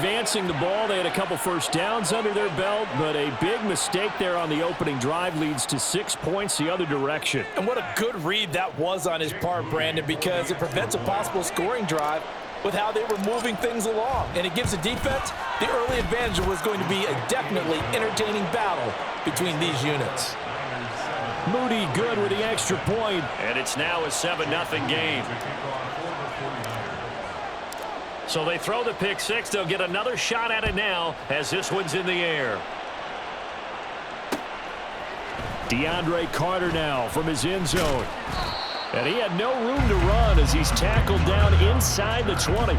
advancing the ball. They had a couple first downs under their belt, but a big mistake there on the opening drive leads to 6 points the other direction. And what a good read that was on his part, Brandon, because it prevents a possible scoring drive with how they were moving things along. And it gives the defense the early advantage. Was going to be a definitely entertaining battle between these units. Moody good with the extra point, and it's now a 7-0 game. So they throw the pick six. They'll get another shot at it now as this one's in the air. DeAndre Carter now from his end zone. And he had no room to run as he's tackled down inside the 20.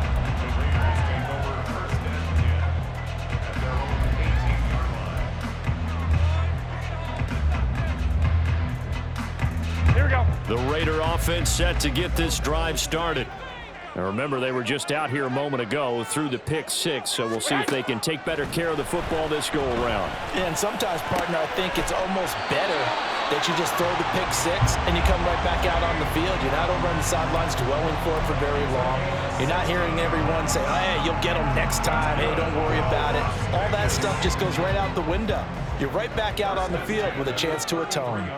Here we go. The Raider offense set to get this drive started. Now remember, they were just out here a moment ago through the pick six, so we'll see if they can take better care of the football this go-around. And sometimes, partner, I think it's almost better that you just throw the pick six and you come right back out on the field. You're not over on the sidelines dwelling for it for very long. You're not hearing everyone say, oh, hey, you'll get them next time. Hey, don't worry about it. All that stuff just goes right out the window. You're right back out on the field with a chance to atone.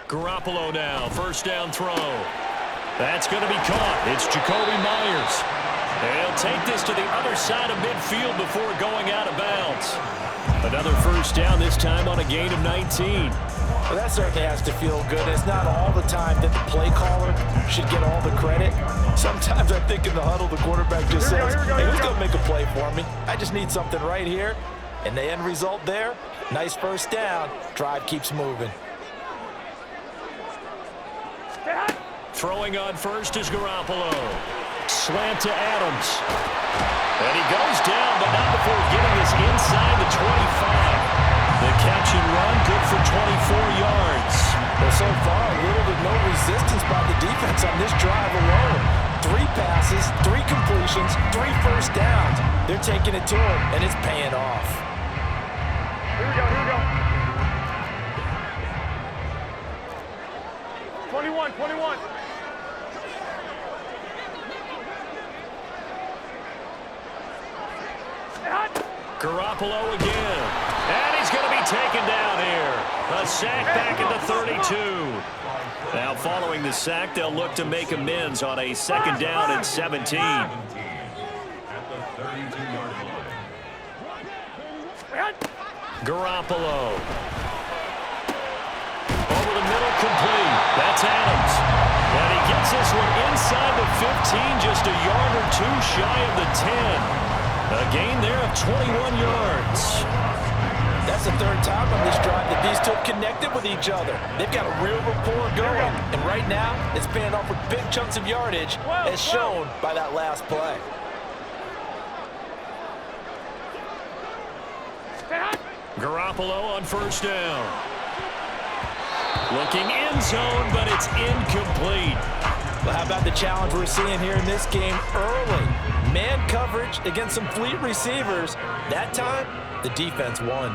Garoppolo now, first down throw. That's going to be caught. It's Jacoby Myers. They'll take this to the other side of midfield before going out of bounds. Another first down, this time on a gain of 19. Well, that certainly has to feel good. It's not all the time that the play caller should get all the credit. Sometimes I think in the huddle, the quarterback just says, hey, who's going to make a play for me? I just need something right here. And the end result there, nice first down. Drive keeps moving. Throwing on first is Garoppolo. Slant to Adams. And he goes down, but not before getting us inside the 25. The catch and run, good for 24 yards. Well, so far, little to no resistance by the defense on this drive alone. 3 passes, 3 completions, 3 first downs. They're taking it to him, and it's paying off. Here we go, here we go. 21. Garoppolo again. And he's going to be taken down here. A sack back at the 32. Now following the sack, they'll look to make amends on a second down and 17. Garoppolo. Over the middle, complete. That's Adams. And he gets this one inside the 15, just a yard or two shy of the 10. A gain there of 21 yards. That's the 3rd time on this drive that these two have connected with each other. They've got a real rapport going. And right now, it's paying off with big chunks of yardage, as shown by that last play. Garoppolo on first down. Looking end zone, but it's incomplete. Well, how about the challenge we're seeing here in this game early? Man coverage against some fleet receivers. That time, the defense won.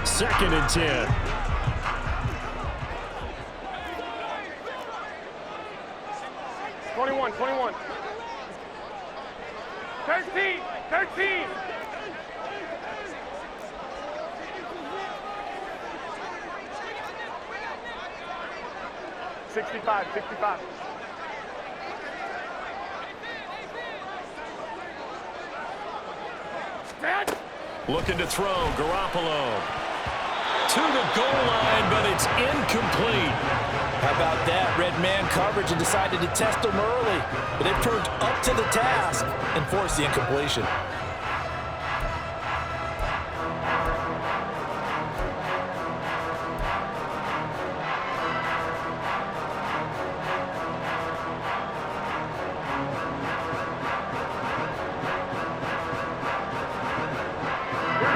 Second and 10. Twenty-one. 13. 65. Looking to throw, Garoppolo. To the goal line, but it's incomplete. How about that? Red man coverage and decided to test them early. But they proved up to the task and forced the incompletion.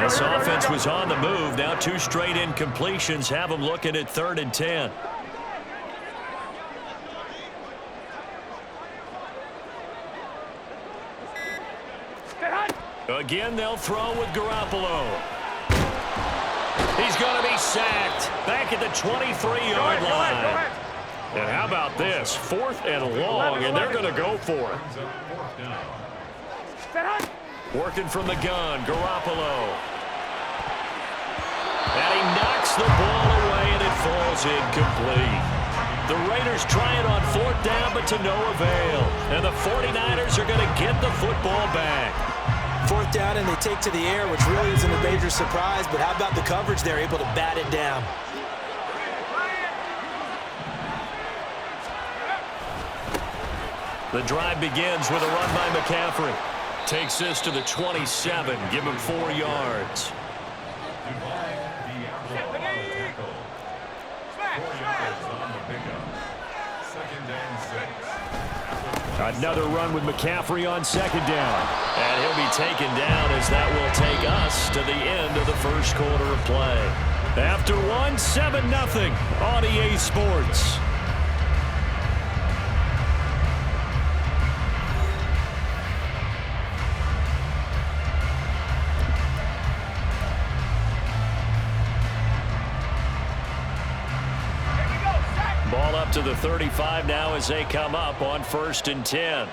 This offense was on the move. Now 2 straight incompletions have them looking at 3rd and 10. Again, they'll throw with Garoppolo. He's going to be sacked back at the 23-yard And how about this? 4th and long, and they're going to go for it. Working from the gun, Garoppolo. And he knocks the ball away, and it falls incomplete. The Raiders try it on 4th down, but to no avail. And the 49ers are going to get the football back. 4th down, and they take to the air, which really isn't a major surprise. But how about the coverage? They're able to bat it down. The drive begins with a run by McCaffrey. Takes this to the 27. Give him 4 yards. Another run with McCaffrey on 2nd down. And he'll be taken down as that will take us to the end of the first quarter of play. After one, 7-0 on EA Sports. Ball up to the 35 now as they come up on 1st and 10.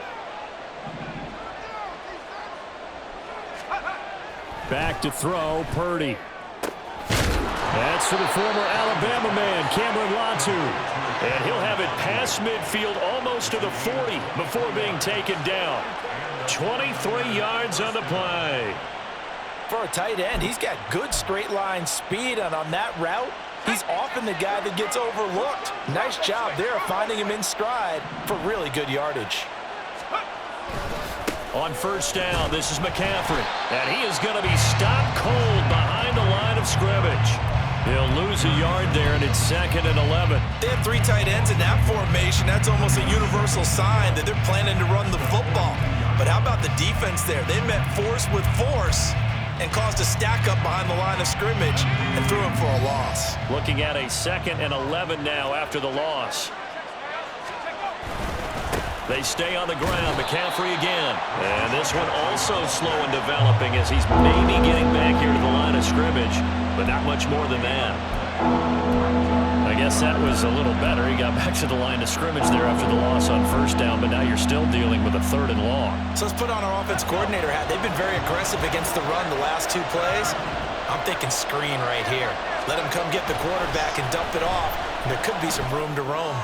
Back to throw, Purdy. That's for the former Alabama man, Cameron Latu. And he'll have it past midfield almost to the 40 before being taken down. 23 yards on the play. For a tight end, he's got good straight line speed, and on that route, he's often the guy that gets overlooked. Nice job there of finding him in stride for really good yardage. On 1st down, this is McCaffrey. And he is going to be stopped cold behind the line of scrimmage. He'll lose a yard there, and it's 2nd and 11. They have 3 tight ends in that formation. That's almost a universal sign that they're planning to run the football. But how about the defense there? They met force with force and caused a stack up behind the line of scrimmage and threw him for a loss. Looking at a 2nd and 11 now after the loss. They stay on the ground. McCaffrey again. And this one also slow in developing as he's maybe getting back here to the line of scrimmage, but not much more than that. I guess that was a little better. He got back to the line of scrimmage there after the loss on 1st down, but now you're still dealing with a 3rd and long. So let's put on our offense coordinator hat. They've been very aggressive against the run the last 2 plays. I'm thinking screen right here. Let him come get the quarterback and dump it off. And there could be some room to roam.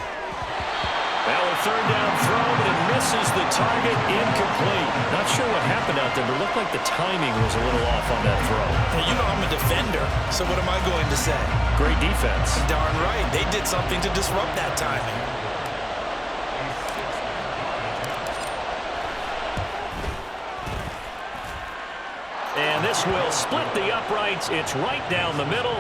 Well, a 3rd down throw, but it misses the target, incomplete. Not sure what happened out there, but it looked like the timing was a little off on that throw. Well, you know I'm a defender, so what am I going to say? Great defense. Darn right. They did something to disrupt that timing. And this will split the uprights. It's right down the middle.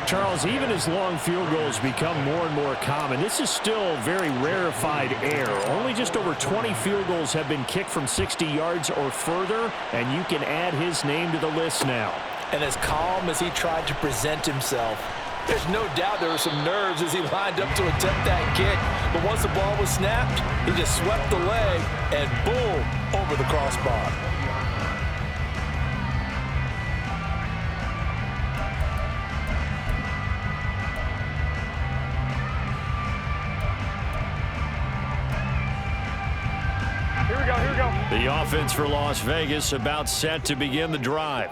Charles, even as long field goals become more and more common, this is still very rarefied air. Only just over 20 field goals have been kicked from 60 yards or further, and you can add his name to the list now. And as calm as he tried to present himself, there's no doubt there were some nerves as he lined up to attempt that kick. But once the ball was snapped, he just swept the leg and boom, over the crossbar. The offense for Las Vegas about set to begin the drive.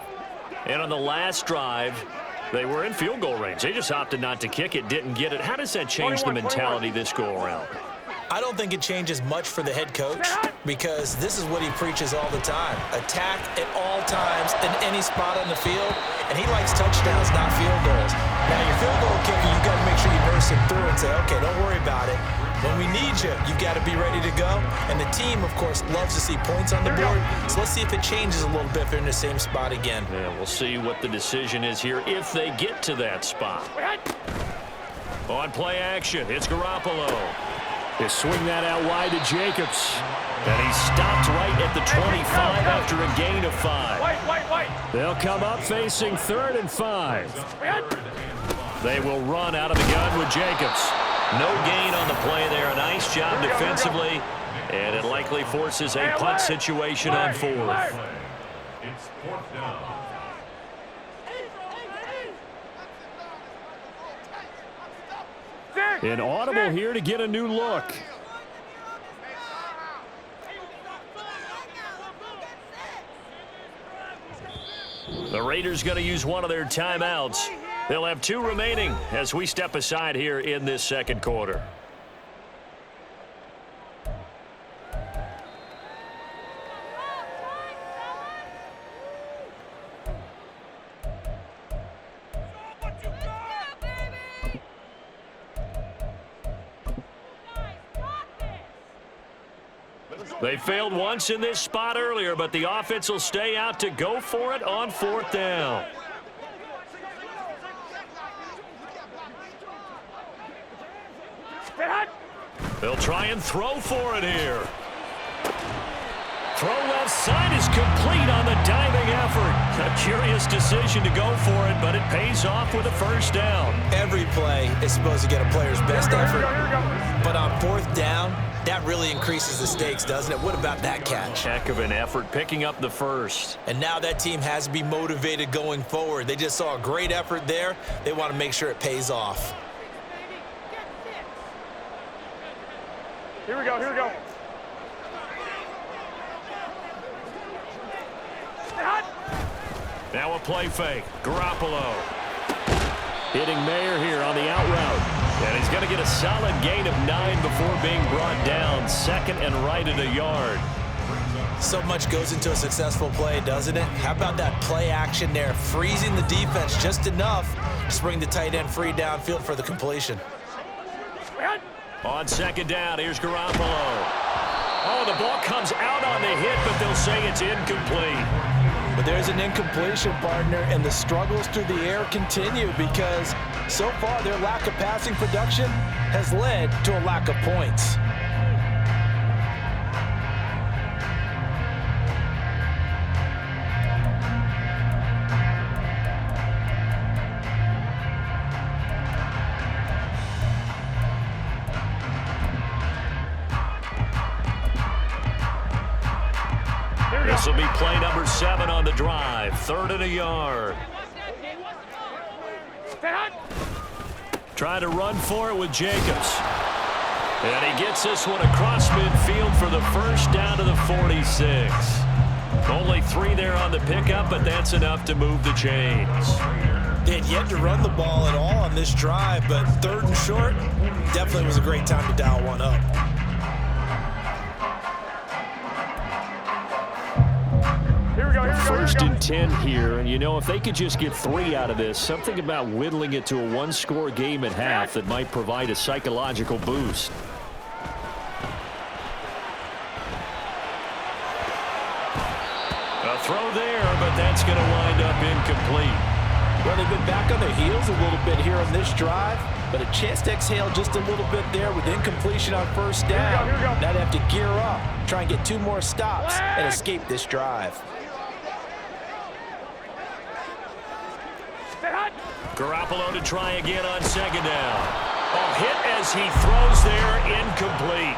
And on the last drive, they were in field goal range. They just opted not to kick it, didn't get it. How does that change the mentality this go-around? I don't think it changes much for the head coach because this is what he preaches all the time. Attack at all times in any spot on the field, and he likes touchdowns, not field goals. Now, your field goal kicker, you got to make sure you nurse him through and say, okay, don't worry about it. When we need you, you got to be ready to go. And the team, of course, loves to see points on the board. So let's see if it changes a little bit if they're in the same spot again. Yeah, we'll see what the decision is here if they get to that spot. On play action, it's Garoppolo. They swing that out wide to Jacobs. And he stopped right at the 25 after a gain of 5. They'll come up facing 3rd and 5. They will run out of the gun with Jacobs. No gain on the play there. A nice job defensively. And it likely forces a punt situation on 4th. It's 4th down. An audible here to get a new look. The Raiders going to use one of their timeouts. They'll have 2 remaining as we step aside here in this second quarter. They failed once in this spot earlier, but the offense will stay out to go for it on 4th down. They'll try and throw for it here. Throw left side is complete on the diving effort. A curious decision to go for it, but it pays off with a first down. Every play is supposed to get a player's best effort. But on 4th down, that really increases the stakes, doesn't it? What about that catch? Heck of an effort picking up the first. And now that team has to be motivated going forward. They just saw a great effort there. They want to make sure it pays off. Here we go, here we go. Now a play fake. Garoppolo. Hitting Mayer here on the out route. And he's going to get a solid gain of 9 before being brought down. 2nd and right at a yard. So much goes into a successful play, doesn't it? How about that play action there? Freezing the defense just enough to bring the tight end free downfield for the completion. On 2nd down, here's Garoppolo. Oh, the ball comes out on the hit, but they'll say it's incomplete. But there's an incompletion, partner, and the struggles through the air continue because so far their lack of passing production has led to a lack of points. This will be play number 7 on the drive. 3rd and a yard. Trying to run for it with Jacobs. And he gets this one across midfield for the first down to the 46. Only 3 there on the pickup, but that's enough to move the chains. They had yet to run the ball at all on this drive, but 3rd and short definitely was a great time to dial one up. First and 10 here, and you know, if they could just get 3 out of this, something about whittling it to a 1-score game at half that might provide a psychological boost. A throw there, but that's going to wind up incomplete. Well, they've been back on their heels a little bit here on this drive, but a chance to exhale just a little bit there with incompletion on 1st down. Now they have to gear up, try and get 2 more stops, and escape this drive. Garoppolo to try again on 2nd down. Oh, hit as he throws there, incomplete.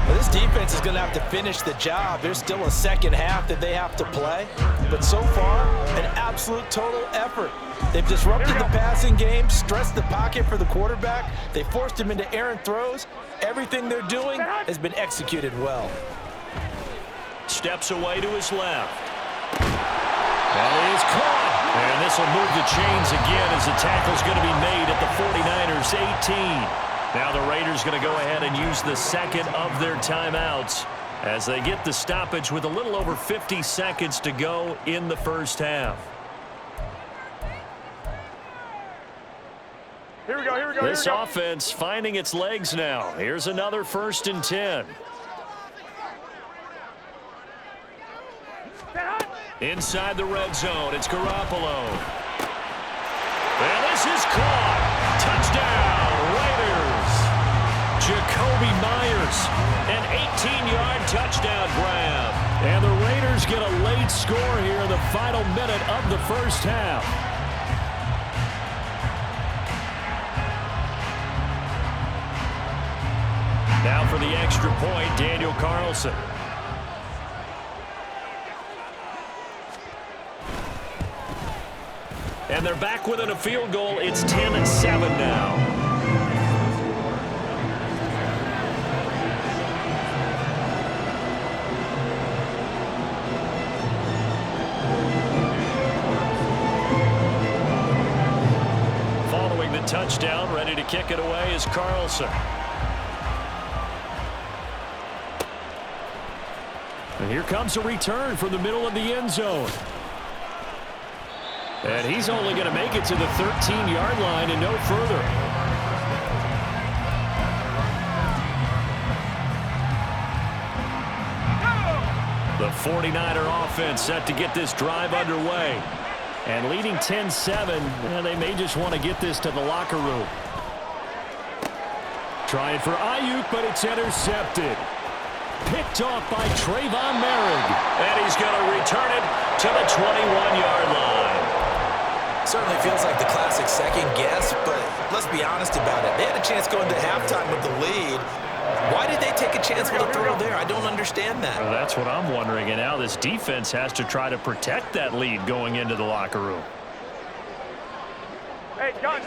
Well, this defense is going to have to finish the job. There's still a second half that they have to play. But so far, an absolute total effort. They've disrupted the passing game, stressed the pocket for the quarterback. They forced him into errant throws. Everything they're doing has been executed well. Steps away to his left. That is caught. And this will move the chains again as the tackle's going to be made at the 49ers 18. Now the Raiders going to go ahead and use the 2nd of their timeouts as they get the stoppage with a little over 50 seconds to go in the first half. Here we go, here we go, This here we go. offense finding its legs now. Here's another 1st and 10. Inside the red zone, it's Garoppolo. And this is caught. Touchdown, Raiders. Jacoby Myers, an 18-yard touchdown grab. And the Raiders get a late score here in the final minute of the first half. Now for the extra point, Daniel Carlson. And they're back within a field goal. It's 10-7 now. touchdown. Ready to kick it away is Carlson. And here comes a return from the middle of the end zone. And he's only going to make it to the 13-yard line and no further. The 49er offense set to get this drive underway. And leading 10-7, they may just want to get this to the locker room. Trying for Ayuk, but it's intercepted. Picked off by Trayvon Merrick. And he's going to return it to the 21-yard line. Certainly feels like the classic second guess, but let's be honest about it. They had a chance going to halftime with the lead. Why did they take a chance with a throw there? I don't understand that. Well, that's what I'm wondering. And now this defense has to try to protect that lead going into the locker room. Hey, gun.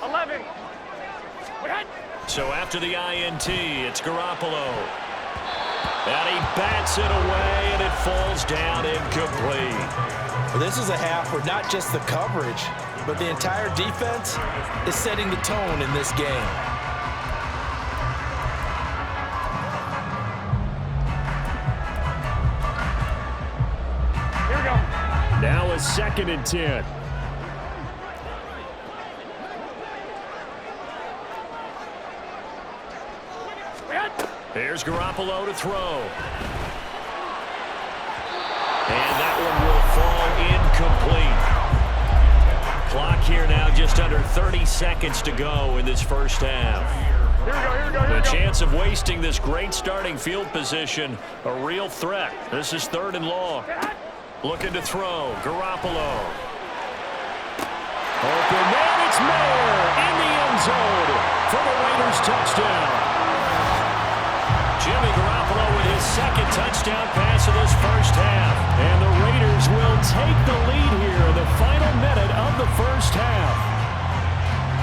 11. So after the INT, it's Garoppolo. And he bats it away, and it falls down incomplete. Well, this is a half where not just the coverage, but the entire defense is setting the tone in this game. Here we go. Now a 2nd and 10. Here's Garoppolo to throw. And that one will fall incomplete. Clock here now just under 30 seconds to go in this first half. Here we go. The chance of wasting this great starting field position, a real threat. This is 3rd and long. Looking to throw. Garoppolo. Open man, it's Mayer in the end zone for the Raiders touchdown. Jimmy Garoppolo with his 2nd touchdown pass of this first half. And the Raiders will take the lead here in the final minute of the first half.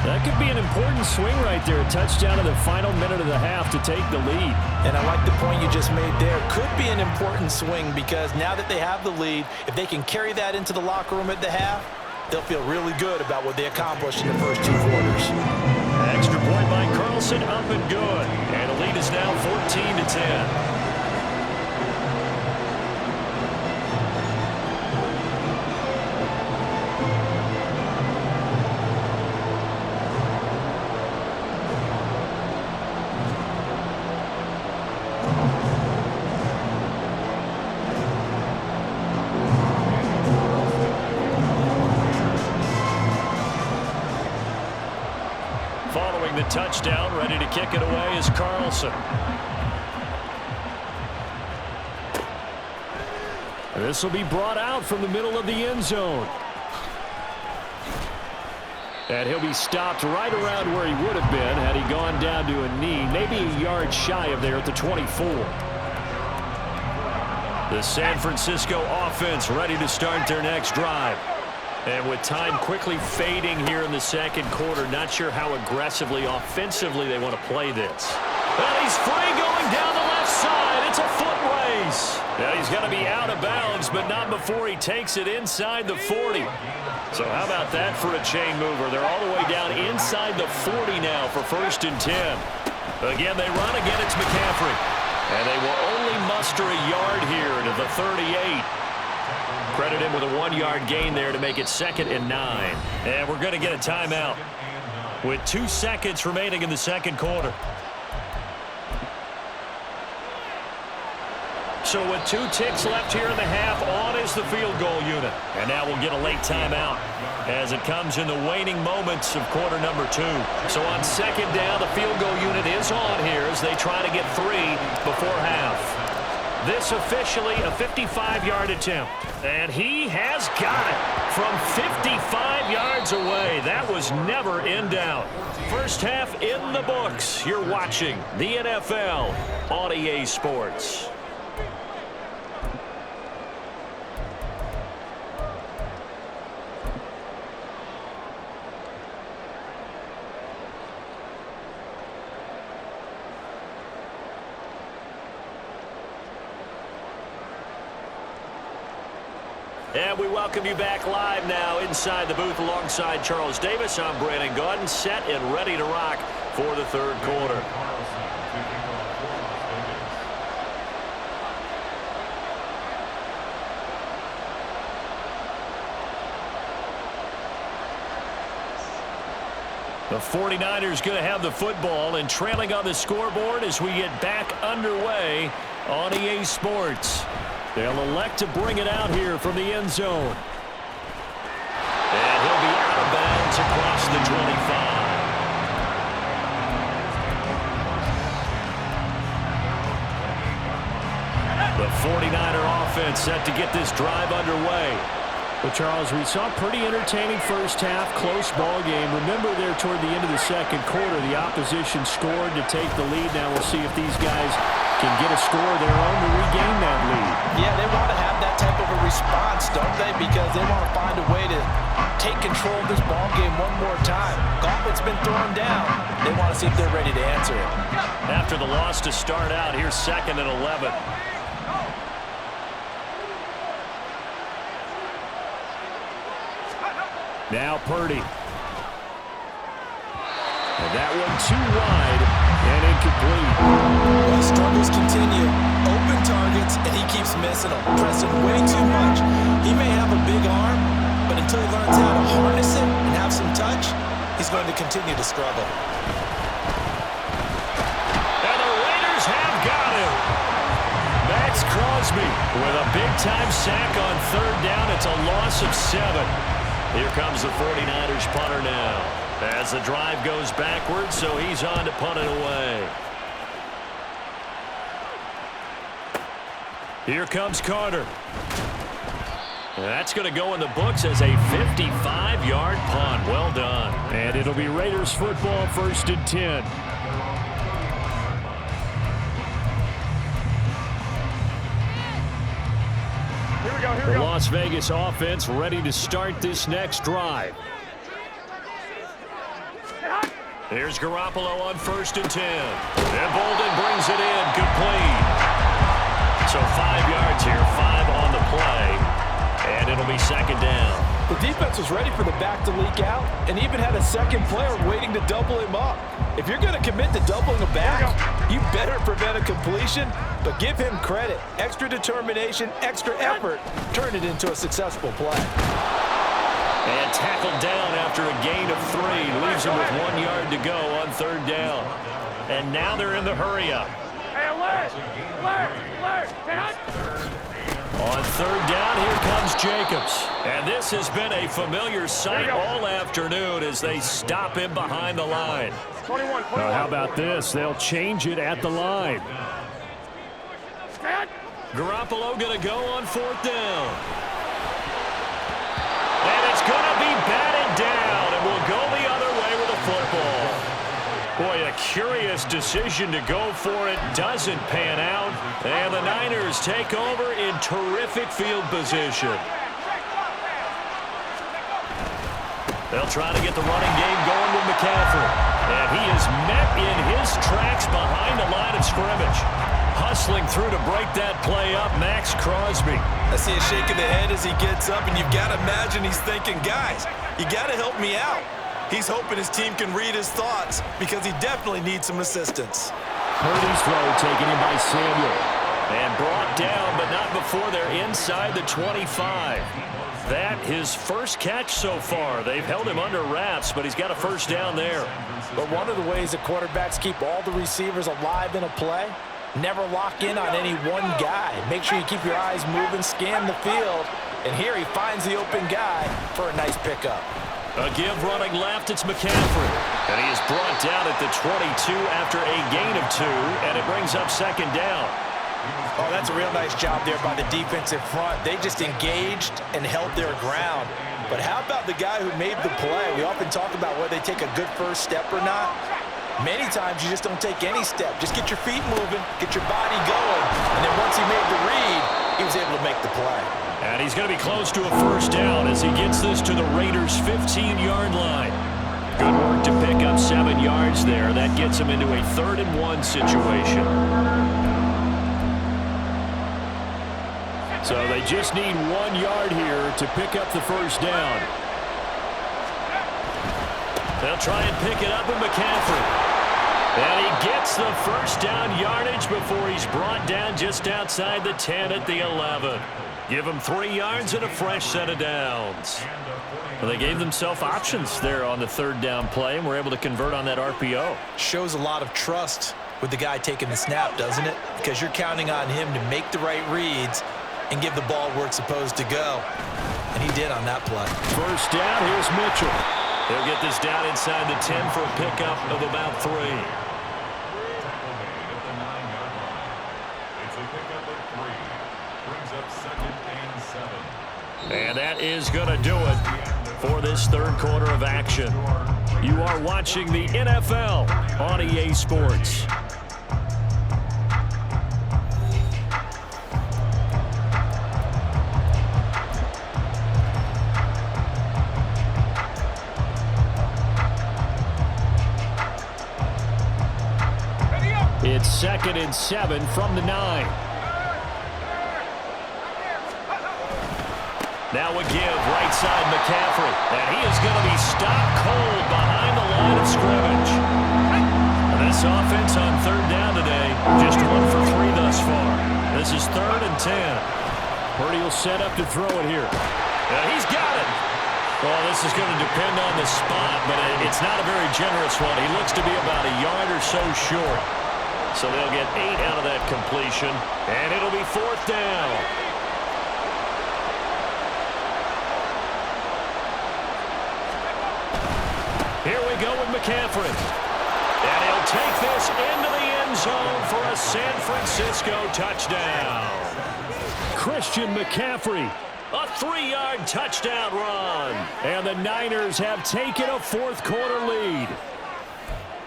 That could be an important swing right there. A touchdown in the final minute of the half to take the lead. And I like the point you just made there. Could be an important swing because now that they have the lead, if they can carry that into the locker room at the half, they'll feel really good about what they accomplished in the first 2 quarters. Extra point by Carlson, up and good. And the lead is now 14-10. Following the touchdown, ready to kick it away is Carlson. This will be brought out from the middle of the end zone. And he'll be stopped right around where he would have been had he gone down to a knee, maybe a yard shy of there at the 24. The San Francisco offense ready to start their next drive. And with time quickly fading here in the second quarter, not sure how aggressively, offensively they want to play this. And he's free going down the left side. It's a foot race. Now he's got to be out of bounds, but not before he takes it inside the 40. So how about that for a chain mover? They're all the way down inside the 40 now for 1st and 10. Again, they run again. It's McCaffrey. And they will only muster a yard here to the 38. Credit him with a 1-yard gain there to make it 2nd and 9. And we're going to get a timeout with 2 seconds remaining in the second quarter. So with 2 ticks left here in the half, on is the field goal unit. And now we'll get a late timeout as it comes in the waning moments of quarter number 2. So on 2nd down, the field goal unit is on here as they try to get 3 before half. This officially a 55-yard attempt. And he has got it from 55 yards away. That was never in doubt. First half in the books. You're watching the NFL on EA Sports. And we welcome you back live now inside the booth alongside Charles Davis. I'm Brandon Gaudin, set and ready to rock for the third quarter. The 49ers going to have the football and trailing on the scoreboard as we get back underway on EA Sports. They'll elect to bring it out here from the end zone. And he'll be out of bounds across the 25. The 49er offense set to get this drive underway. Well, Charles, we saw a pretty entertaining first half, close ball game. Remember there toward the end of the second quarter, the opposition scored to take the lead. Now we'll see if these guys can get a score of their own to regain that lead. Yeah, they want to have that type of a response, don't they? Because they want to find a way to take control of this ball game one more time. Gauntlet's been thrown down. They want to see if they're ready to answer it. After the loss to start out, here's 2nd and 11. Now Purdy. And that one too wide and incomplete. Well, struggles continue. Open targets, and he keeps missing them. Pressing way too much. He may have a big arm, but until he learns how to harness it and have some touch, he's going to continue to struggle. And the Raiders have got him. Max Crosby with a big-time sack on 3rd down. It's a loss of 7. Here comes the 49ers punter now. As the drive goes backwards, so he's on to punt it away. Here comes Carter. And that's going to go in the books as a 55-yard punt. Well done. And it'll be Raiders football, 1st and 10. Here The Las Vegas offense ready to start this next drive. Here's Garoppolo on 1st and 10. And Bolden brings it in. Complete. So 5 yards here, 5 on the play. And it'll be 2nd down. The defense was ready for the back to leak out and even had a second player waiting to double him up. If you're going to commit to doubling a back, you better prevent a completion, but give him credit. Extra determination, extra effort, turn it into a successful play. And tackled down after a gain of 3. Leaves him with 1 yard to go on 3rd down. And now they're in the hurry-up. Hey, alert! On 3rd down, here comes Jacobs. And this has been a familiar sight all afternoon as they stop him behind the line. 21. Now, how about this? They'll change it at the line. Garoppolo going to go on 4th down. And it's going to be batted down, and we'll go the other way with the football. Boy, a curious decision to go for it. Doesn't pan out. And the Niners take over in terrific field position. They'll try to get the running game going with McCaffrey. And he is met in his tracks behind the line of scrimmage. Hustling through to break that play up, Max Crosby. I see a shake of the head as he gets up, and you've got to imagine he's thinking, guys, you got to help me out. He's hoping his team can read his thoughts because he definitely needs some assistance. Purdy's throw taken in by Samuel. And brought down, but not before they're inside the 25. That his first catch so far. They've held him under wraps, but he's got a 1st down there. But one of the ways that quarterbacks keep all the receivers alive in a play, never lock in on any one guy. Make sure you keep your eyes moving, scan the field, and here he finds the open guy for a nice pickup. A give running left, it's McCaffrey. And he is brought down at the 22 after a gain of 2, and it brings up 2nd down. Oh, that's a real nice job there by the defensive front. They just engaged and held their ground. But how about the guy who made the play? We often talk about whether they take a good first step or not. Many times you just don't take any step. Just get your feet moving, get your body going, and then once he made the read, he was able to make the play. And he's going to be close to a 1st down as he gets this to the Raiders' 15-yard line. Good work to pick up 7 yards there. That gets him into a 3rd and 1 situation. So they just need 1 yard here to pick up the first down. They'll try and pick it up with McCaffrey. And he gets the first down yardage before he's brought down just outside the 10 at the 11. Give him 3 yards and a fresh set of downs. Well, they gave themselves options there on the third down play and were able to convert on that RPO. Shows a lot of trust with the guy taking the snap, doesn't it? Because you're counting on him to make the right reads and give the ball where it's supposed to go. And he did on that play. First down, here's Mitchell. He'll get this down inside the 10 for a pickup of about 3. And that is going to do it for this third quarter of action. You are watching the NFL on EA Sports. It's 2nd and 7 from the 9. Now a give, right side McCaffrey. And he is going to be stopped cold behind the line of scrimmage. And this offense on third down today, just 1 for 3 thus far. This is 3rd and 10. Purdy will set up to throw it here. And he's got it. Well, this is going to depend on the spot, but it's not a very generous one. He looks to be about a yard or so short. So they'll get 8 out of that completion, and it'll be 4th down. Here we go with McCaffrey. And he'll take this into the end zone for a San Francisco touchdown. Christian McCaffrey. A 3-yard touchdown run. And the Niners have taken a fourth quarter lead.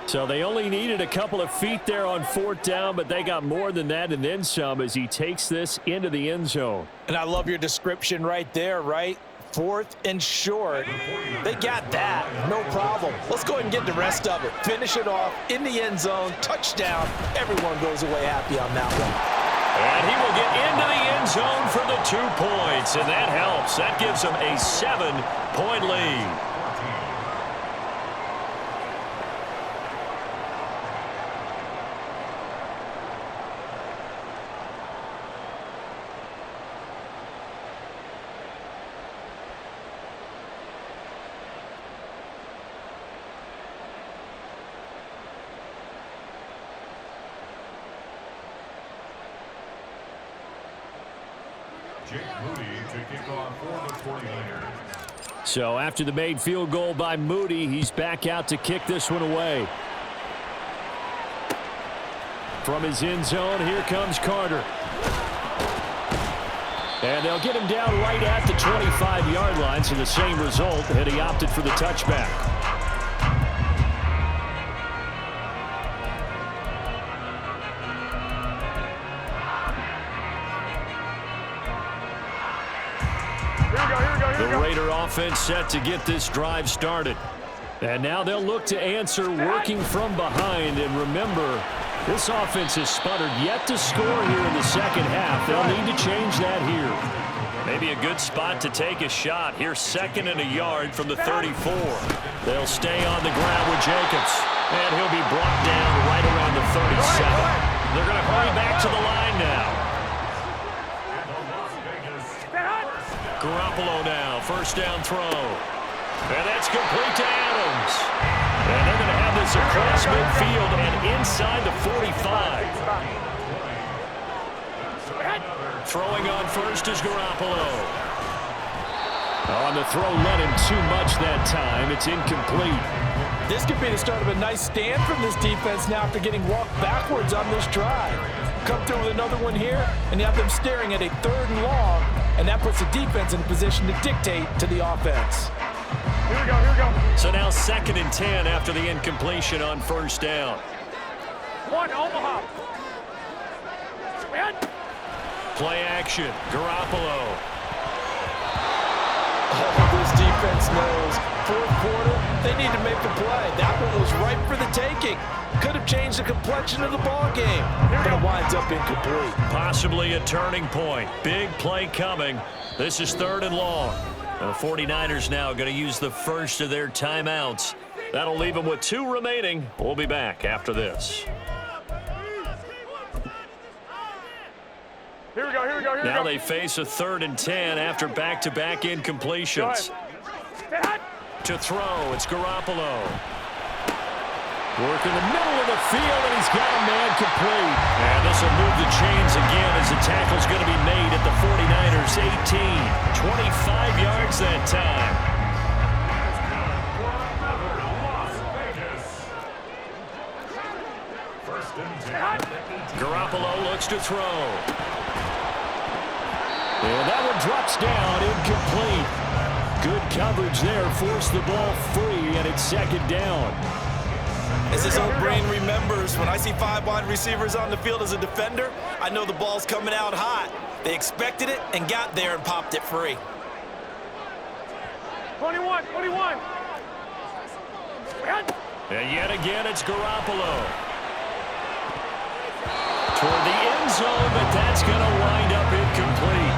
So they only needed a couple of feet there on 4th down, but they got more than that and then some as he takes this into the end zone. And I love your description right there, right? 4th and short. They got that. No problem. Let's go ahead and get the rest of it. Finish it off in the end zone. Touchdown. Everyone goes away happy on that one. And he will get into the end zone for the 2 points, and that helps. That gives them a 7-point lead. So after the made field goal by Moody, he's back out to kick this one away. From his end zone, here comes Carter. And they'll get him down right at the 25-yard line, so the same result, and he opted for the touchback. The Raider offense set to get this drive started. And now they'll look to answer working from behind. And remember, this offense has sputtered yet to score here in the second half. They'll need to change that here. Maybe a good spot to take a shot. Here's 2nd and a yard from the 34. They'll stay on the ground with Jacobs. And he'll be brought down right around the 37. They're going to hurry back to the line now. Garoppolo now, first down throw. And that's complete to Adams. And they're going to have this across midfield and inside the 45. Throwing on first is Garoppolo. On the throw, let him too much that time. It's incomplete. This could be the start of a nice stand from this defense now after getting walked backwards on this drive. Come through with another one here, and you have them staring at a 3rd and long, and that puts the defense in a position to dictate to the offense. Here we go, here we go. So now 2nd and 10 after the incompletion on first down. 1, Omaha. Play action, Garoppolo. Oh, this defense knows 4th quarter, they need to make the play. That one was ripe for the taking. Could have changed the complexion of the ball game, but it winds up incomplete. Possibly a turning point. Big play coming. This is 3rd and long. The 49ers now going to use the first of their timeouts. That'll leave them with 2 remaining. We'll be back after this. Here we go, here we go, here we go. Now they face a 3rd and 10 after back-to-back incompletions. To throw, it's Garoppolo. Work in the middle of the field, and he's got a man complete. And this will move the chains again as the tackle's going to be made at the 49ers 18. 25 yards that time. Garoppolo looks to throw. And that one drops down, incomplete. Good coverage there, forced the ball free, and it's 2nd down. As his old brain remembers, when I see 5 wide receivers on the field as a defender, I know the ball's coming out hot. They expected it and got there and popped it free. 21, 21. And yet again, it's Garoppolo. Toward the end zone, but that's going to wind up incomplete.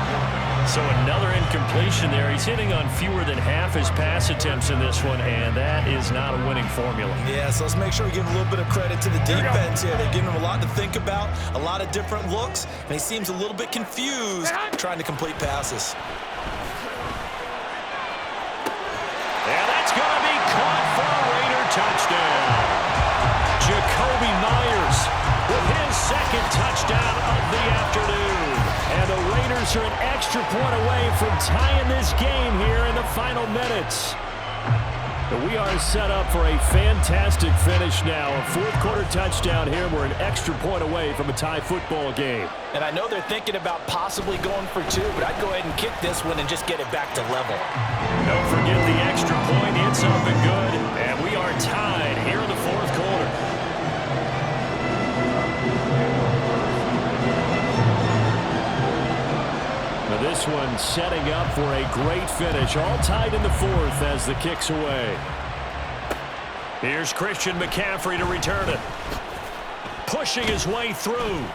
So another incompletion there. He's hitting on fewer than half his pass attempts in this one, and that is not a winning formula. Yeah, so let's make sure we give a little bit of credit to the defense here. They're giving him a lot to think about, a lot of different looks, and he seems a little bit confused trying to complete passes. And that's going to be caught for a Raider touchdown. Jacoby Myers with his 2nd touchdown of the afternoon. And the Raiders are an extra point away from tying this game here in the final minutes. But we are set up for a fantastic finish now. A 4th quarter touchdown here. We're an extra point away from a tie football game. And I know they're thinking about possibly going for 2, but I'd go ahead and kick this one and just get it back to level. Don't forget the extra point. It's up and good. And we are tied here in the 4th quarter. Now this one setting up for a great finish. All tied in the 4th as the kick's away. Here's Christian McCaffrey to return it. Pushing his way through.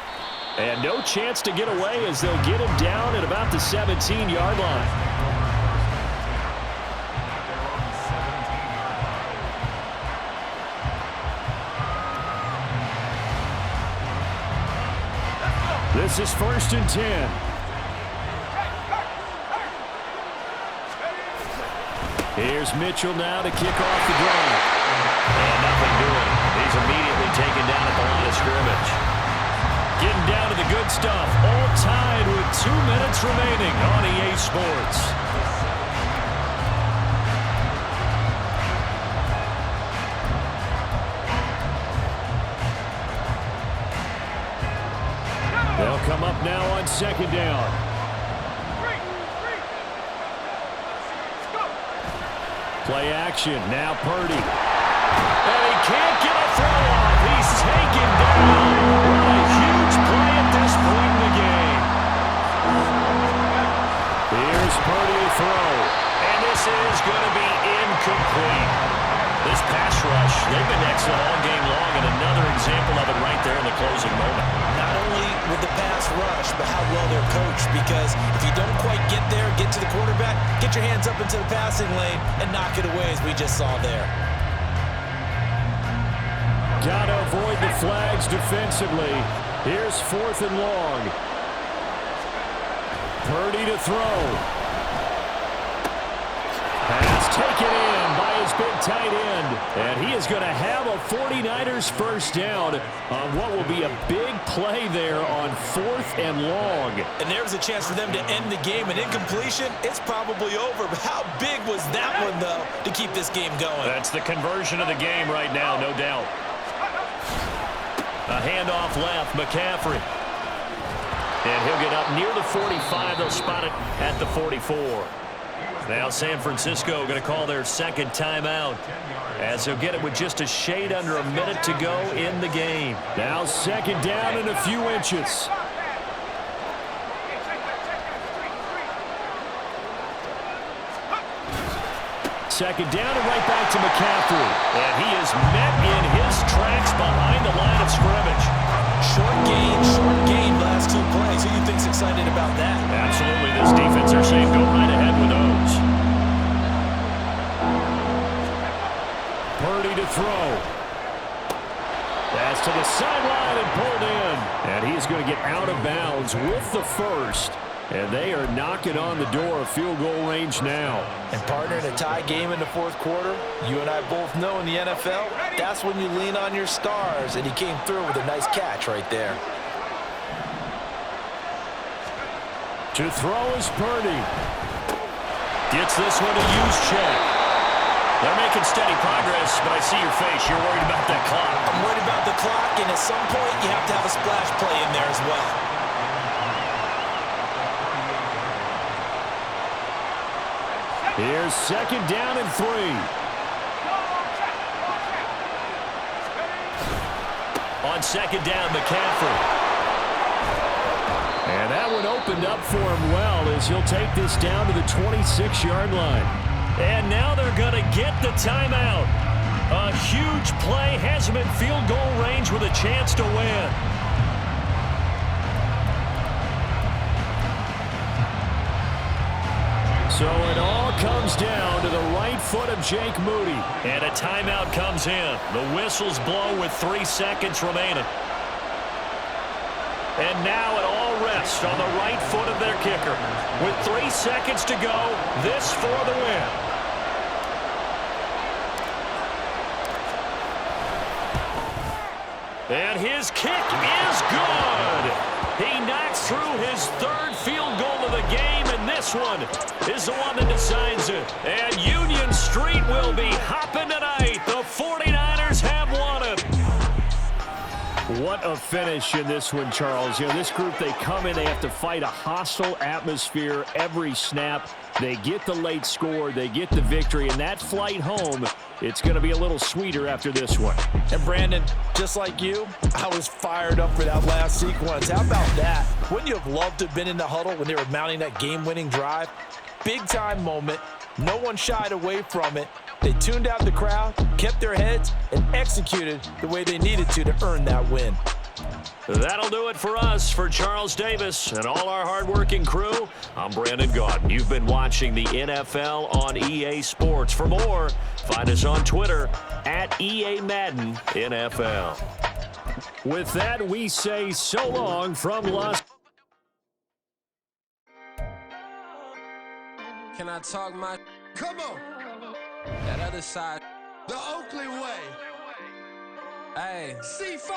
And no chance to get away as they'll get him down at about the 17-yard line. This is 1st and 10. Here's Mitchell now to kick off the drive. And nothing doing. He's immediately taken down at the line of scrimmage. Getting down to the good stuff. All tied with 2 minutes remaining on EA Sports. They'll come up now on 2nd down. Play action, now Purdy. And he can't get a throw off. He's taken down. What a huge play at this point in the game. Here's Purdy to throw. And this is going to be incomplete. This pass rush, they've been excellent all game long, and another example of it right there in the closing moment. Not only with the pass rush, but how well they're coached, because if you don't quite get there, get to the quarterback, get your hands up into the passing lane and knock it away as we just saw there. Got to avoid the flags defensively. Here's 4th and long. Purdy to throw. Pass taken in by his big tight end. And he is going to have a 49ers first down on what will be a big play there on 4th and long. And there's a chance for them to end the game. An incompletion, it's probably over. But how big was that one, though, to keep this game going? That's the conversion of the game right now, no doubt. A handoff left, McCaffrey. And he'll get up near the 45. They'll spot it at the 44. Now San Francisco going to call their 2nd timeout as they'll get it with just a shade under a minute to go in the game. Now 2nd down and a few inches. Second down and right back to McCaffrey. And he is met in his tracks behind the line of scrimmage. Short gain, last 2 plays. Who do you think's excited about that? Absolutely. This defense are saying go right ahead with those. Purdy to throw. Pass to the sideline and pulled in. And he's going to get out of bounds with the first. And they are knocking on the door of field goal range now. And partner, in a tie game in the fourth quarter, you and I both know in the NFL, that's when you lean on your stars. And he came through with a nice catch right there. To throw is Purdy. Gets this one to use check. They're making steady progress, but I see your face. You're worried about that clock. I'm worried about the clock, and at some point, you have to have a splash play in there as well. Here's second down and 3. On second down, McCaffrey. And that one opened up for him well as he'll take this down to the 26-yard line. And now they're going to get the timeout. A huge play has him in field goal range with a chance to win. So it all comes down to the right foot of Jake Moody. And a timeout comes in. The whistles blow with 3 seconds remaining. And now it all rests on the right foot of their kicker. With 3 seconds to go, this for the win. And his kick is good. He knocks through his 3rd field goal of the game, and this one is the one that decides it. And Union Street will be hopping tonight. The 49ers have won it. What a finish in this one, Charles. You know, this group, they come in, they have to fight a hostile atmosphere every snap. They get the late score, they get the victory, and that flight home, it's going to be a little sweeter after this one. And Brandon, just like you, I was fired up for that last sequence. How about that? Wouldn't you have loved to have been in the huddle when they were mounting that game-winning drive? Big-time moment. No one shied away from it. They tuned out the crowd, kept their heads, and executed the way they needed to earn that win. That'll do it for us. For Charles Davis and all our hardworking crew, I'm Brandon Gaudin. You've been watching the NFL on EA Sports. For more, find us on Twitter at EA Madden NFL. With that, we say so long from Los. Can I talk my... Come on. That other side. The Oakley way. Hey. C5.